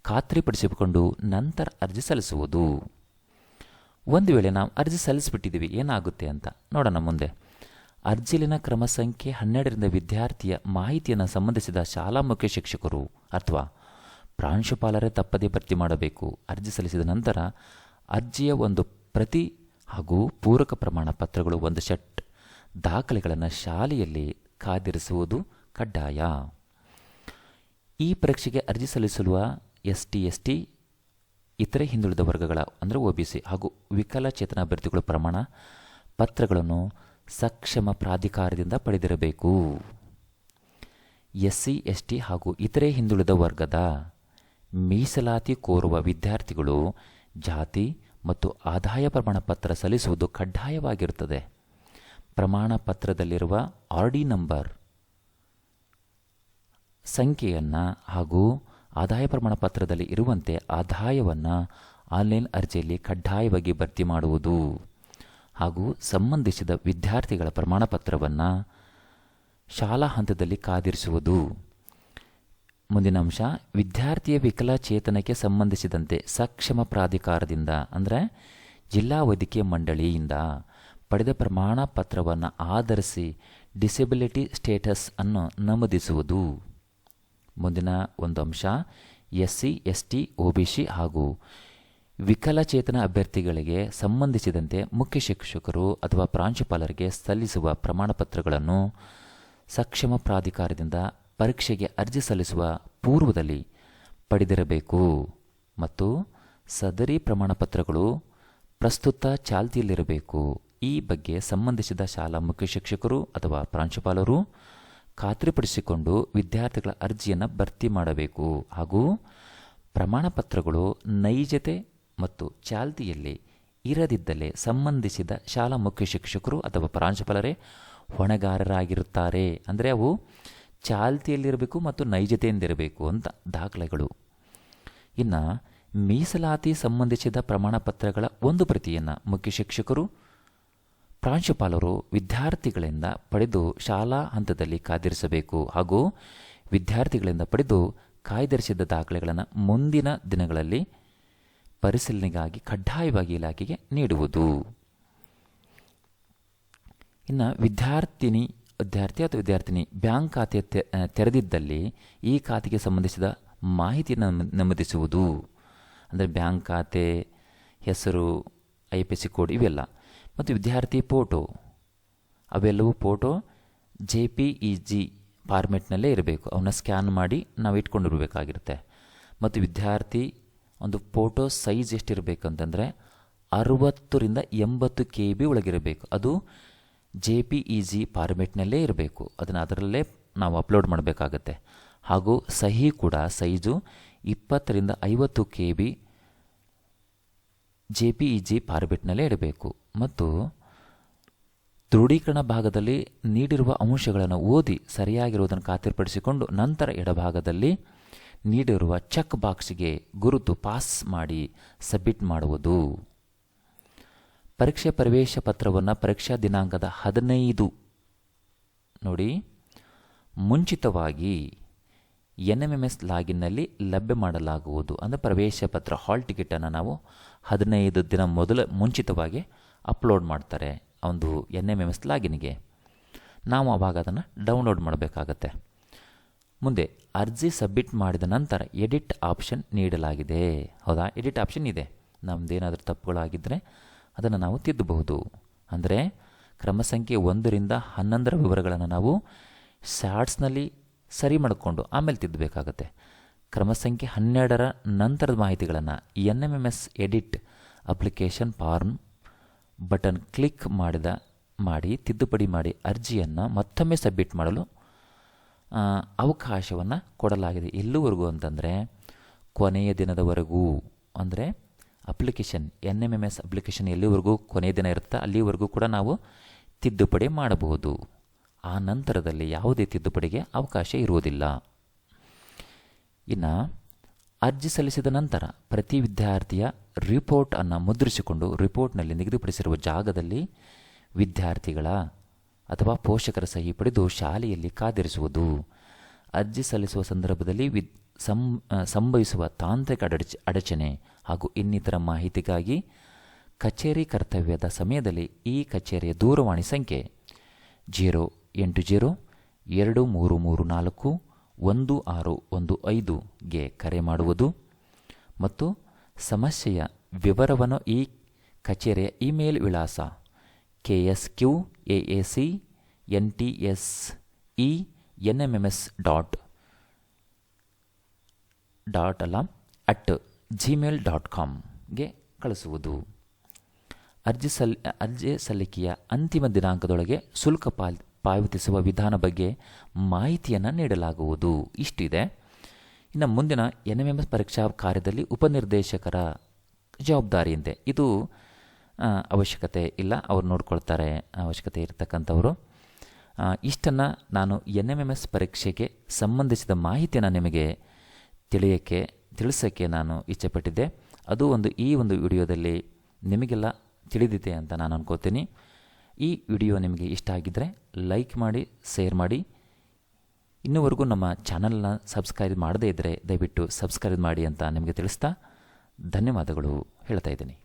ಖಾತ್ರಿಪಡಿಸಿಕೊಂಡು ನಂತರ ಅರ್ಜಿ ಸಲ್ಲಿಸುವುದು. ಒಂದು ವೇಳೆ ನಾವು ಅರ್ಜಿ ಸಲ್ಲಿಸಿಬಿಟ್ಟಿದ್ದೀವಿ, ಏನಾಗುತ್ತೆ ಅಂತ ನೋಡೋಣ ಮುಂದೆ. ಅರ್ಜಿಲಿನ ಕ್ರಮ ಸಂಖ್ಯೆ 12ರಿಂದ ವಿದ್ಯಾರ್ಥಿಯ ಮಾಹಿತಿಯನ್ನು ಸಂಬಂಧಿಸಿದ ಶಾಲಾ ಮುಖ್ಯ ಶಿಕ್ಷಕರು ಅಥವಾ ಪ್ರಾಂಶುಪಾಲರೇ ತಪ್ಪದೇ ಭರ್ತಿ ಮಾಡಬೇಕು. ಅರ್ಜಿ ಸಲ್ಲಿಸಿದ ನಂತರ ಅರ್ಜಿಯ ಒಂದು ಪ್ರತಿ ಹಾಗೂ ಪೂರಕ ಪ್ರಮಾಣ ಪತ್ರಗಳು, ಒಂದು ಸೆಟ್ ದಾಖಲೆಗಳನ್ನು ಶಾಲೆಯಲ್ಲಿ ಕಾದಿರಿಸುವುದು ಕಡ್ಡಾಯ. ಈ ಪರೀಕ್ಷೆಗೆ ಅರ್ಜಿ ಸಲ್ಲಿಸಲು ST, ST, ಇತರೆ ಹಿಂದುಳಿದ ವರ್ಗಗಳ ಅಂದರೆ OBC ಹಾಗೂ ವಿಕಲಚೇತನ ಅಭ್ಯರ್ಥಿಗಳು ಪ್ರಮಾಣ ಪತ್ರಗಳನ್ನು ಸಕ್ಷಮ ಪ್ರಾಧಿಕಾರದಿಂದ ಪಡೆದಿರಬೇಕು. SC, ST ಹಾಗೂ ಇತರೆ ಹಿಂದುಳಿದ ವರ್ಗದ ಮೀಸಲಾತಿ ಕೋರುವ ವಿದ್ಯಾರ್ಥಿಗಳು ಜಾತಿ ಮತ್ತು ಆದಾಯ ಪ್ರಮಾಣ ಪತ್ರ ಸಲ್ಲಿಸುವುದು ಕಡ್ಡಾಯವಾಗಿರುತ್ತದೆ. ಪ್ರಮಾಣ ಪತ್ರದಲ್ಲಿರುವ RD ನಂಬರ್ ಸಂಖ್ಯೆಯನ್ನು ಹಾಗೂ ಆದಾಯ ಪ್ರಮಾಣ ಪತ್ರದಲ್ಲಿ ಇರುವಂತೆ ಆದಾಯವನ್ನು ಆನ್ಲೈನ್ ಅರ್ಜಿಯಲ್ಲಿ ಕಡ್ಡಾಯವಾಗಿ ಭರ್ತಿ ಮಾಡುವುದು ಹಾಗೂ ಸಂಬಂಧಿಸಿದ ವಿದ್ಯಾರ್ಥಿಗಳ ಪ್ರಮಾಣ ಪತ್ರವನ್ನು ಶಾಲಾ ಹಂತದಲ್ಲಿ ಕಾದಿರಿಸುವುದು. ಮುಂದಿನ ಅಂಶ, ವಿದ್ಯಾರ್ಥಿಯ ವಿಕಲಚೇತನಕ್ಕೆ ಸಂಬಂಧಿಸಿದಂತೆ ಸಕ್ಷಮ ಪ್ರಾಧಿಕಾರದಿಂದ ಅಂದರೆ ಜಿಲ್ಲಾ ವೈದ್ಯಕೀಯ ಮಂಡಳಿಯಿಂದ ಪಡೆದ ಪ್ರಮಾಣ ಪತ್ರವನ್ನು ಆಧರಿಸಿ ಡಿಸೆಬಿಲಿಟಿ ಸ್ಟೇಟಸ್ ಅನ್ನು ನಮೂದಿಸುವುದು. ಮುಂದಿನ ಒಂದು ಅಂಶ, SC, ST, OBC ಹಾಗೂ ವಿಕಲಚೇತನ ಅಭ್ಯರ್ಥಿಗಳಿಗೆ ಸಂಬಂಧಿಸಿದಂತೆ ಮುಖ್ಯ ಶಿಕ್ಷಕರು ಅಥವಾ ಪ್ರಾಂಶುಪಾಲರಿಗೆ ಸಲ್ಲಿಸುವ ಪ್ರಮಾಣಪತ್ರಗಳನ್ನು ಸಕ್ಷಮ ಪ್ರಾಧಿಕಾರದಿಂದ ಪರೀಕ್ಷೆಗೆ ಅರ್ಜಿ ಸಲ್ಲಿಸುವ ಪೂರ್ವದಲ್ಲಿ ಪಡೆದಿರಬೇಕು ಮತ್ತು ಸದರಿ ಪ್ರಮಾಣಪತ್ರಗಳು ಪ್ರಸ್ತುತ ಚಾಲ್ತಿಯಲ್ಲಿರಬೇಕು. ಈ ಬಗ್ಗೆ ಸಂಬಂಧಿಸಿದ ಶಾಲಾ ಮುಖ್ಯ ಶಿಕ್ಷಕರು ಅಥವಾ ಪ್ರಾಂಶುಪಾಲರು ಖಾತ್ರಿಪಡಿಸಿಕೊಂಡು ವಿದ್ಯಾರ್ಥಿಗಳ ಅರ್ಜಿಯನ್ನು ಭರ್ತಿ ಮಾಡಬೇಕು ಹಾಗೂ ಪ್ರಮಾಣಪತ್ರಗಳು ನೈಜತೆ ಮತ್ತು ಚಾಲ್ತಿಯಲ್ಲಿ ಇರದಿದ್ದಲ್ಲಿ ಸಂಬಂಧಿಸಿದ ಶಾಲಾ ಮುಖ್ಯ ಶಿಕ್ಷಕರು ಅಥವಾ ಪ್ರಾಂಶುಪಾಲರೇ ಹೊಣೆಗಾರರಾಗಿರುತ್ತಾರೆ. ಅಂದರೆ ಅವು ಚಾಲ್ತಿಯಲ್ಲಿರಬೇಕು ಮತ್ತು ನೈಜತೆಯಿಂದಿರಬೇಕು ಅಂತ ದಾಖಲೆಗಳು. ಇನ್ನು ಮೀಸಲಾತಿ ಸಂಬಂಧಿಸಿದ ಪ್ರಮಾಣಪತ್ರಗಳ ಒಂದು ಪ್ರತಿಯನ್ನು ಮುಖ್ಯ ಶಿಕ್ಷಕರು ಪ್ರಾಂಶುಪಾಲರು ವಿದ್ಯಾರ್ಥಿಗಳಿಂದ ಪಡೆದು ಶಾಲಾ ಹಂತದಲ್ಲಿ ಕಾದಿರಿಸಬೇಕು ಹಾಗೂ ವಿದ್ಯಾರ್ಥಿಗಳಿಂದ ಪಡೆದು ಕಾಯ್ದಿರಿಸಿದ ದಾಖಲೆಗಳನ್ನು ಮುಂದಿನ ದಿನಗಳಲ್ಲಿ ಪರಿಶೀಲನೆಗಾಗಿ ಕಡ್ಡಾಯವಾಗಿ ಇಲಾಖೆಗೆ ನೀಡುವುದು. ಇನ್ನು ವಿದ್ಯಾರ್ಥಿ ಅಥವಾ ವಿದ್ಯಾರ್ಥಿನಿ ಬ್ಯಾಂಕ್ ಖಾತೆ ತೆರೆದಿದ್ದಲ್ಲಿ ಈ ಖಾತೆಗೆ ಸಂಬಂಧಿಸಿದ ಮಾಹಿತಿಯನ್ನು ನಮೂದಿಸುವುದು. ಅಂದರೆ ಬ್ಯಾಂಕ್ ಖಾತೆ ಹೆಸರು, IFSC ಕೋಡ್ ಇವೆಲ್ಲ ಮತ್ತು ವಿದ್ಯಾರ್ಥಿ ಫೋಟೋ ಅವೆಲ್ಲವೂ ಫೋಟೋ JPEG ಫಾರ್ಮೆಟ್ನಲ್ಲೇ ಇರಬೇಕು. ಅವನ್ನ ಸ್ಕ್ಯಾನ್ ಮಾಡಿ ನಾವು ಇಟ್ಕೊಂಡಿರಬೇಕಾಗಿರುತ್ತೆ. ಮತ್ತು ವಿದ್ಯಾರ್ಥಿ ಒಂದು ಫೋಟೋ ಸೈಜ್ ಎಷ್ಟಿರಬೇಕು ಅಂತಂದರೆ 60ರಿಂದ 80 KB ಒಳಗಿರಬೇಕು. ಅದು JPEG ಫಾರ್ಮೆಟ್ನಲ್ಲೇ ಇರಬೇಕು. ಅದರಲ್ಲೇ ನಾವು ಅಪ್ಲೋಡ್ ಮಾಡಬೇಕಾಗತ್ತೆ. ಹಾಗೂ ಸಹಿ ಕೂಡ ಸೈಜು 20ರಿಂದ 50 KB JPEG ಫಾರ್ಮೆಟ್ನಲ್ಲೇ ಇಡಬೇಕು. ಮತ್ತು ದೃಢೀಕರಣ ಭಾಗದಲ್ಲಿ ನೀಡಿರುವ ಅಂಶಗಳನ್ನು ಓದಿ ಸರಿಯಾಗಿರುವುದನ್ನು ಖಾತ್ರಿಪಡಿಸಿಕೊಂಡು ನಂತರ ಎಡಭಾಗದಲ್ಲಿ ನೀಡಿರುವ ಚೆಕ್ ಬಾಕ್ಸ್ಗೆ ಗುರುತು ಪಾಸ್ ಮಾಡಿ ಸಬ್ಮಿಟ್ ಮಾಡುವುದು. ಪರೀಕ್ಷೆ ಪ್ರವೇಶ ಪತ್ರವನ್ನು ಪರೀಕ್ಷಾ ದಿನಾಂಕದ 15 ನೋಡಿ ಮುಂಚಿತವಾಗಿ NMMS ಲಾಗಿನ್ನಲ್ಲಿ ಲಭ್ಯ ಮಾಡಲಾಗುವುದು. ಅಂದರೆ ಪ್ರವೇಶ ಪತ್ರ ಹಾಲ್ ಟಿಕೆಟನ್ನು ನಾವು 15 ದಿನ ಮುಂಚಿತವಾಗಿ ಅಪ್ಲೋಡ್ ಮಾಡ್ತಾರೆ ಒಂದು NMMS ಲಾಗಿನ್ಗೆ. ನಾವು ಆವಾಗ ಅದನ್ನು ಡೌನ್ಲೋಡ್ ಮಾಡಬೇಕಾಗತ್ತೆ. ಮುಂದೆ ಅರ್ಜಿ ಸಬ್ಮಿಟ್ ಮಾಡಿದ ನಂತರ ಎಡಿಟ್ ಆಪ್ಷನ್ ನೀಡಲಾಗಿದೆ. ಹೌದಾ, ಎಡಿಟ್ ಆಪ್ಷನ್ ಇದೆ. ನಮ್ಮದೇನಾದರೂ ತಪ್ಪುಗಳಾಗಿದ್ದರೆ ಅದನ್ನು ನಾವು ತಿದ್ದಬಹುದು. ಅಂದರೆ ಕ್ರಮ ಸಂಖ್ಯೆ 1ರಿಂದ 11 ವಿವರಗಳನ್ನು ನಾವು ಸ್ಯಾಟ್ಸ್ನಲ್ಲಿ ಸರಿ ಮಾಡಿಕೊಂಡು ಆಮೇಲೆ ತಿದ್ದಬೇಕಾಗತ್ತೆ. ಕ್ರಮ ಸಂಖ್ಯೆ 12ರ ನಂತರದ ಮಾಹಿತಿಗಳನ್ನು NMMS edit application form button click ಮಾಡಿ ತಿದ್ದುಪಡಿ ಮಾಡಿ ಅರ್ಜಿಯನ್ನು ಮತ್ತೊಮ್ಮೆ ಸಬ್ಮಿಟ್ ಮಾಡಲು ಅವಕಾಶವನ್ನು ಕೊಡಲಾಗಿದೆ. ಎಲ್ಲಿವರೆಗೂ ಅಂತಂದರೆ ಕೊನೆಯ ದಿನದವರೆಗೂ, ಅಂದರೆ ಅಪ್ಲಿಕೇಶನ್ NMMS ಅಪ್ಲಿಕೇಶನ್ ಎಲ್ಲಿವರೆಗೂ ಕೊನೆಯ ದಿನ ಇರುತ್ತೆ ಅಲ್ಲಿವರೆಗೂ ಕೂಡ ನಾವು ತಿದ್ದುಪಡಿ ಮಾಡಬಹುದು. ಆ ನಂತರದಲ್ಲಿ ಯಾವುದೇ ತಿದ್ದುಪಡಿಗೆ ಅವಕಾಶ ಇರುವುದಿಲ್ಲ. ಇನ್ನು ಅರ್ಜಿ ಸಲ್ಲಿಸಿದ ನಂತರ ಪ್ರತಿ ವಿದ್ಯಾರ್ಥಿಯ ರಿಪೋರ್ಟ್ ಅನ್ನು ಮುದ್ರಿಸಿಕೊಂಡು ರಿಪೋರ್ಟ್ನಲ್ಲಿ ನಿಗದಿಪಡಿಸಿರುವ ಜಾಗದಲ್ಲಿ ವಿದ್ಯಾರ್ಥಿಗಳ ಅಥವಾ ಪೋಷಕರ ಸಹಿ ಪಡೆದು ಶಾಲೆಯಲ್ಲಿ ಕಾದಿರಿಸುವುದು. ಅರ್ಜಿ ಸಲ್ಲಿಸುವ ಸಂದರ್ಭದಲ್ಲಿ ಸಂಭವಿಸುವ ತಾಂತ್ರಿಕ ಅಡಚಣೆ ಹಾಗೂ ಇನ್ನಿತರ ಮಾಹಿತಿಗಾಗಿ ಕಚೇರಿ ಕರ್ತವ್ಯದ ಸಮಯದಲ್ಲಿ ಈ ಕಚೇರಿಯ ದೂರವಾಣಿ ಸಂಖ್ಯೆ 08023341615ಗೆ ಕರೆ ಮಾಡುವುದು ಮತ್ತು ಸಮಸ್ಯೆಯ ವಿವರವನ್ನು ಈ ಕಚೇರಿಯ ಇಮೇಲ್ ವಿಳಾಸ ksqaac@gmail.com ಕಳಿಸುವುದು. ಅರ್ಜಿ ಸಲ್ಲಿಕೆಯ ಅಂತಿಮ ದಿನಾಂಕದೊಳಗೆ ಶುಲ್ಕ ಪಾವತಿಸುವ ವಿಧಾನ ಬಗ್ಗೆ ಮಾಹಿತಿಯನ್ನು ನೀಡಲಾಗುವುದು. ಇಷ್ಟಿದೆ. ಇನ್ನು ಮುಂದಿನ NMMS ಪರೀಕ್ಷಾ ಕಾರ್ಯದಲ್ಲಿ ಉಪನಿರ್ದೇಶಕರ ಜವಾಬ್ದಾರಿಯಂತೆ ಇದು ಅವಶ್ಯಕತೆ ಇಲ್ಲ, ಅವ್ರು ನೋಡ್ಕೊಳ್ತಾರೆ, ಅವಶ್ಯಕತೆ ಇರತಕ್ಕಂಥವರು. ಇಷ್ಟನ್ನು ನಾನು NMMS ಪರೀಕ್ಷೆಗೆ ಸಂಬಂಧಿಸಿದ ಮಾಹಿತಿಯನ್ನು ನಿಮಗೆ ತಿಳಿಸೋಕ್ಕೆ ನಾನು ಇಚ್ಛೆಪಟ್ಟಿದ್ದೆ. ಅದು ಈ ಒಂದು ವಿಡಿಯೋದಲ್ಲಿ ನಿಮಗೆಲ್ಲ ತಿಳಿದಿದೆ ಅಂತ ನಾನು ಅನ್ಕೋತೀನಿ. ಈ ವಿಡಿಯೋ ನಿಮಗೆ ಇಷ್ಟ ಆಗಿದ್ದರೆ ಲೈಕ್ ಮಾಡಿ, ಶೇರ್ ಮಾಡಿ. ಇನ್ನೂವರೆಗೂ ನಮ್ಮ ಚಾನಲ್ನ ಸಬ್ಸ್ಕ್ರೈಬ್ ಮಾಡದೇ ಇದ್ದರೆ ದಯವಿಟ್ಟು ಸಬ್ಸ್ಕ್ರೈಬ್ ಮಾಡಿ ಅಂತ ನಿಮಗೆ ತಿಳಿಸ್ತಾ ಧನ್ಯವಾದಗಳು ಹೇಳ್ತಾ ಇದ್ದೀನಿ.